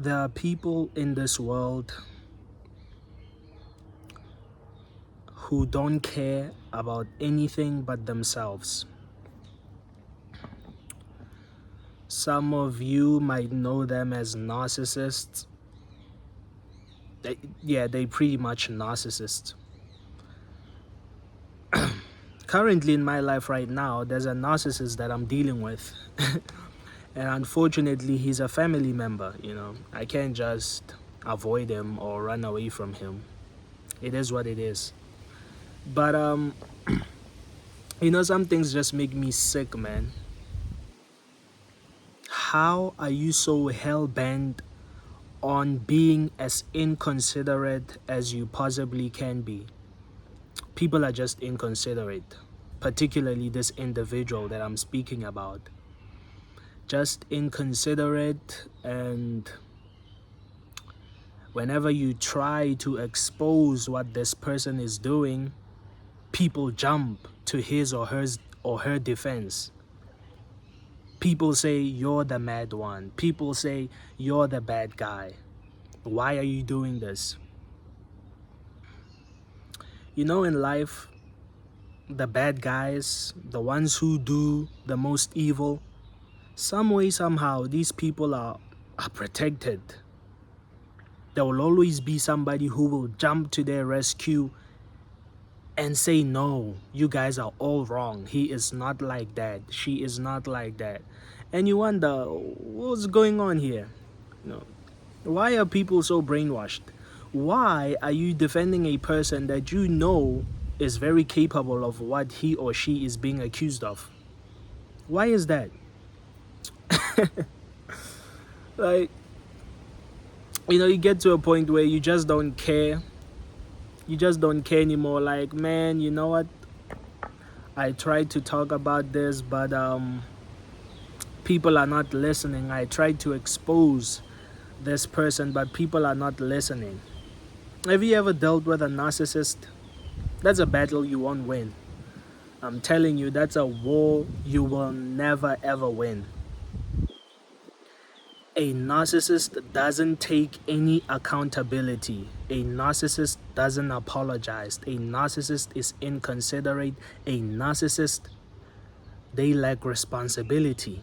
There are people in this world who don't care about anything but themselves. Some of you might know them as narcissists. They pretty much narcissists. Currently in my life right now, there's a narcissist that I'm dealing with. And unfortunately, he's a family member, I can't just avoid him or run away from him. It is what it is. But, some things just make me sick, man. How are you so hell-bent on being as inconsiderate as you possibly can be? People are just inconsiderate, particularly this individual that I'm speaking about. Just inconsiderate, and whenever you try to expose what this person is doing, people jump to his or her defense. People say you're the mad one. People say you're the bad guy. Why are you doing this? In life, the bad guys, the ones who do the most evil, some way, somehow, these people are protected. There will always be somebody who will jump to their rescue and say, no, you guys are all wrong. He is not like that. She is not like that. And you wonder, what's going on here? Why are people so brainwashed? Why are you defending a person that you know is very capable of what he or she is being accused of? Why is that? Like, you get to a point where you just don't care. You just don't care anymore. Like, man, you know what? I tried to talk about this, but people are not listening. I tried to expose this person, but people are not listening. Have you ever dealt with a narcissist? That's a battle you won't win. I'm telling you, that's a war you will never ever win. A narcissist doesn't take any accountability. A narcissist doesn't apologize. A narcissist is inconsiderate. A narcissist, they lack responsibility,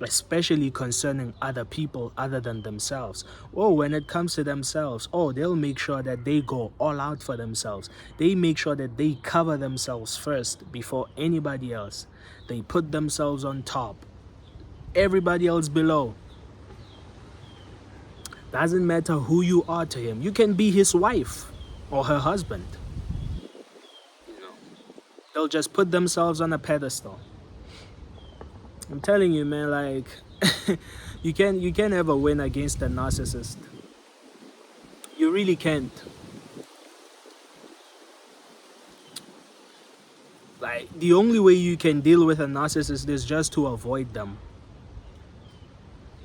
especially concerning other people other than themselves. When it comes to themselves, they'll make sure that they go all out for themselves. They make sure that they cover themselves first before anybody else. They put themselves on top, everybody else below. Doesn't matter who you are to him. You can be his wife or her husband. They'll just put themselves on a pedestal. I'm telling you, man, like, you can't ever win against a narcissist. You really can't. Like, the only way you can deal with a narcissist is just to avoid them.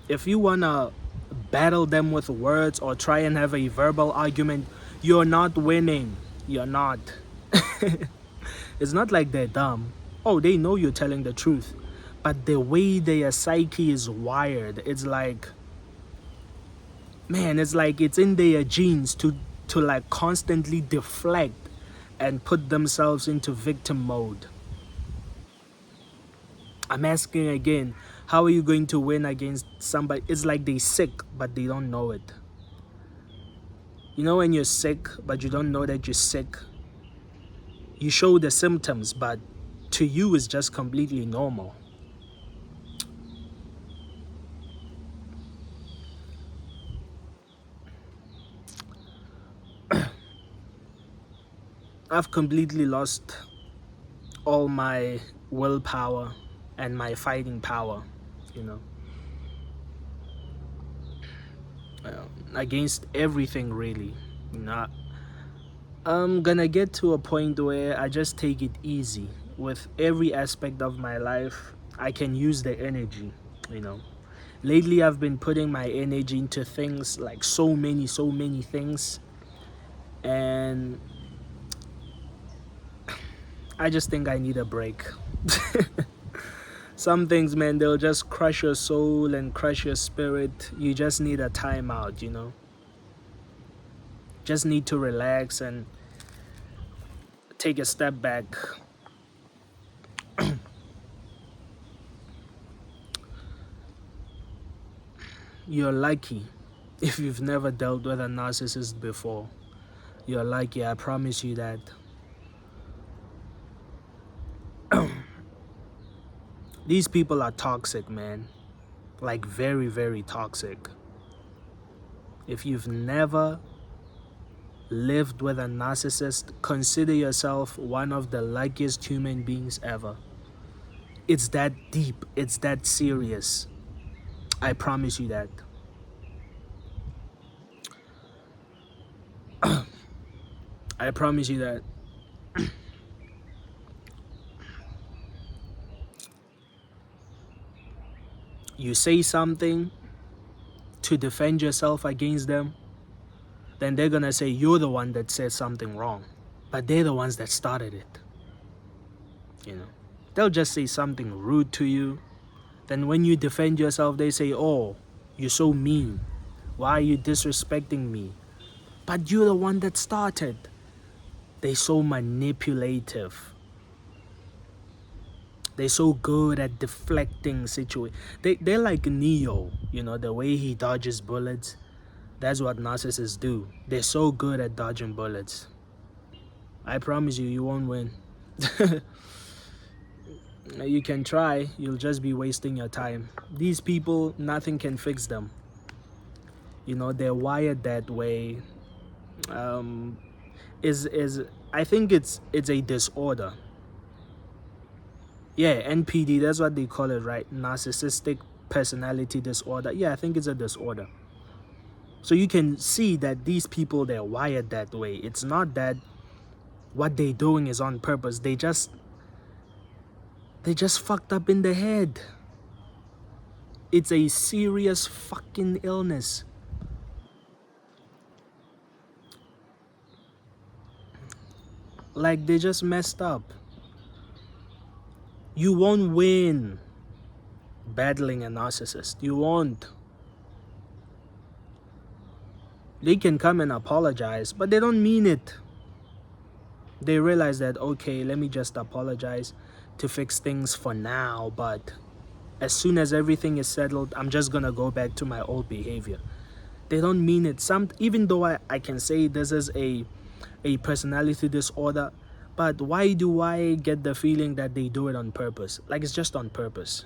If you wanna battle them with words or try and have a verbal argument, you're not winning. You're not. It's not like they're dumb. They know you're telling the truth. But the way their psyche is wired, it's like, man, it's like it's in their genes to like constantly deflect and put themselves into victim mode. I'm asking again, how are you going to win against somebody? It's like they're sick, but they don't know it. When you're sick, but you don't know that you're sick, you show the symptoms, but to you it's just completely normal. I've completely lost all my willpower and my fighting power, against everything, really. I'm gonna get to a point where I just take it easy. With every aspect of my life, I can use the energy, Lately, I've been putting my energy into things, like so many things. And I just think I need a break. Some things, man, they'll just crush your soul and crush your spirit. You just need a timeout, you know. Just need to relax and take a step back. You're lucky if you've never dealt with a narcissist before. You're lucky, I promise you that. These people are toxic, man. Like very, very toxic. If you've never lived with a narcissist, consider yourself one of the luckiest human beings ever. It's that deep, it's that serious. I promise you that. I promise you that. You say something to defend yourself against them, then they're gonna say you're the one that said something wrong. But they're the ones that started it. You know, they'll just say something rude to you. Then when you defend yourself, they say, oh, you're so mean. Why are you disrespecting me? But you're the one that started. They're so manipulative. They're so good at deflecting situations. They're like Neo, you know, the way he dodges bullets. That's what narcissists do. They're so good at dodging bullets. I promise you, you won't win. You can try, you'll just be wasting your time. These people, nothing can fix them. You know, they're wired that way. I think it's a disorder. Yeah, NPD, that's what they call it, right? Narcissistic personality disorder. Yeah, I think it's a disorder. So you can see that these people, they're wired that way. It's not that what they're doing is on purpose. They just fucked up in the head. It's a serious fucking illness. Like, they just messed up. You won't win battling a narcissist. You won't. They can come and apologize, but they don't mean it. They realize that, okay, let me just apologize to fix things for now, but as soon as everything is settled, I'm just gonna go back to my old behavior. They don't mean it. Even though I can say this is a personality disorder, but why do I get the feeling that they do it on purpose? Like, it's just on purpose.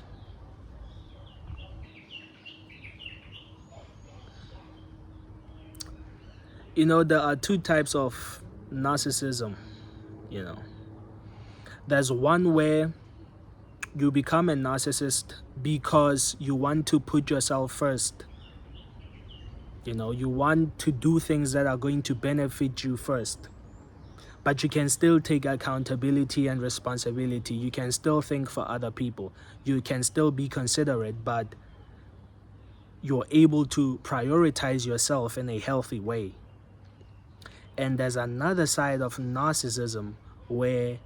You know, there are two types of narcissism, you know. There's one where you become a narcissist because you want to put yourself first. You know, you want to do things that are going to benefit you first. But you can still take accountability and responsibility. You can still think for other people. You can still be considerate, but you're able to prioritize yourself in a healthy way. And there's another side of narcissism where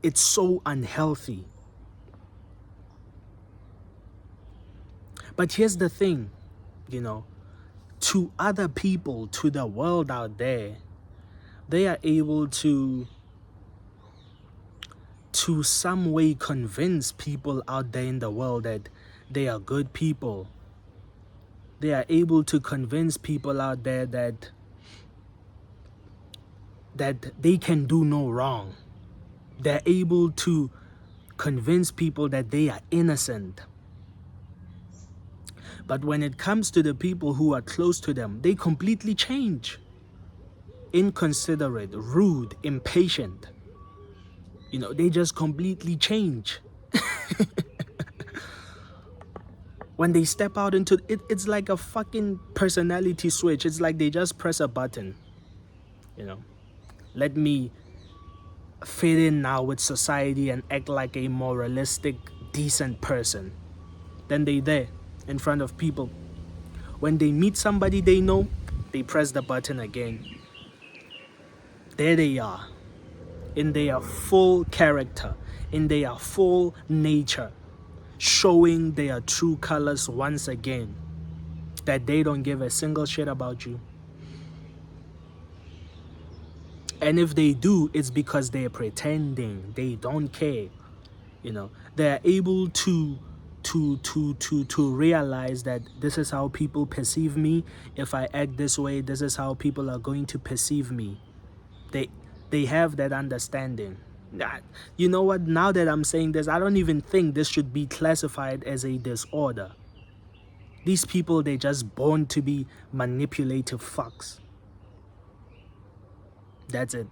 it's so unhealthy. But here's the thing, you know, to other people, to the world out there, they are able to some way convince people out there in the world that they are good people. They are able to convince people out there that they can do no wrong. They're able to convince people that they are innocent. But when it comes to the people who are close to them, they completely change. Inconsiderate, rude, impatient. You know, they just completely change. When they step out into it, it's like a fucking personality switch. It's like they just press a button. You know, let me fit in now with society and act like a moralistic, decent person. Then they're there in front of people. When they meet somebody they know, they press the button again. There they are, in their full character, in their full nature, showing their true colors once again, that they don't give a single shit about you. And if they do, it's because they're pretending. They don't care. They're able to realize that this is how people perceive me. If I act this way, this is how people are going to perceive me. They have that understanding. You know what? Now that I'm saying this, I don't even think this should be classified as a disorder. These people, they're just born to be manipulative fucks. That's it.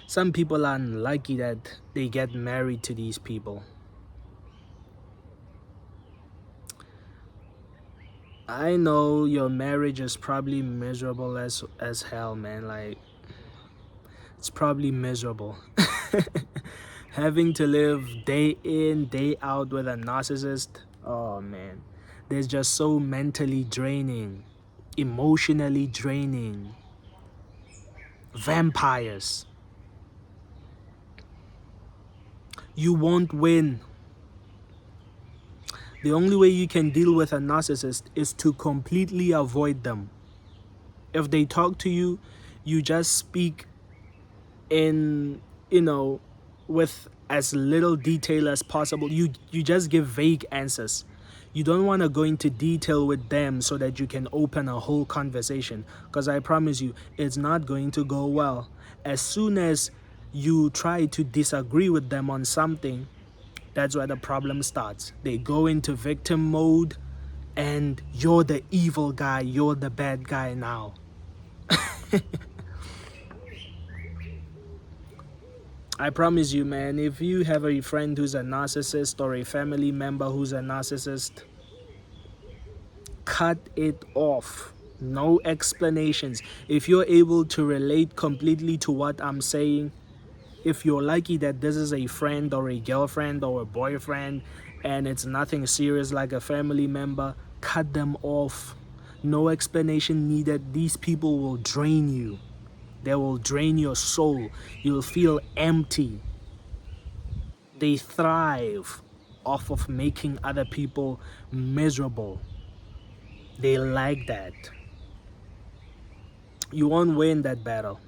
Some people are unlucky that they get married to these people. I know your marriage is probably miserable as hell, man. Like, it's probably miserable. Having to live day in, day out with a narcissist, oh man. There's just so mentally draining, emotionally draining. Vampires. You won't win. The only way you can deal with a narcissist is to completely avoid them. If they talk to you, you just speak in, with as little detail as possible. You just give vague answers. You don't want to go into detail with them so that you can open a whole conversation, because I promise you, it's not going to go well. As soon as you try to disagree with them on something, that's where the problem starts. They go into victim mode, and you're the evil guy, you're the bad guy now. I promise you, man, if you have a friend who's a narcissist or a family member who's a narcissist, cut it off. No explanations. If you're able to relate completely to what I'm saying, if you're lucky that this is a friend or a girlfriend or a boyfriend and it's nothing serious like a family member, cut them off. No explanation needed. These people will drain you. They will drain your soul. You'll feel empty. They thrive off of making other people miserable. They like that. You won't win that battle.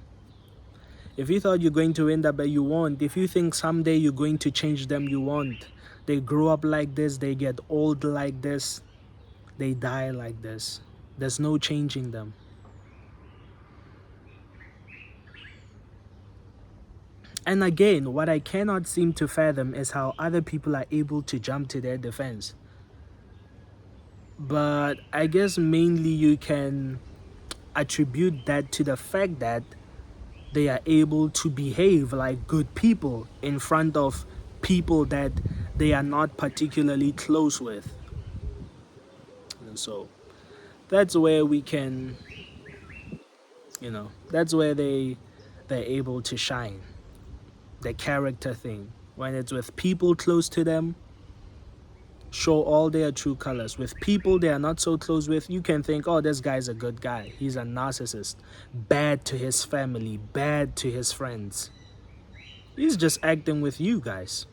If you thought you're going to win that battle, you won't. If you think someday you're going to change them, you won't. They grow up like this. They get old like this. They die like this. There's no changing them. And again, what I cannot seem to fathom is how other people are able to jump to their defense. But I guess mainly you can attribute that to the fact that they are able to behave like good people in front of people that they are not particularly close with. And so that's where we can, that's where they're able to shine. The character thing. When it's with people close to them, show all their true colors. With people they are not so close with, you can think, oh, this guy's a good guy. He's a narcissist. Bad to his family, bad to his friends. He's just acting with you guys.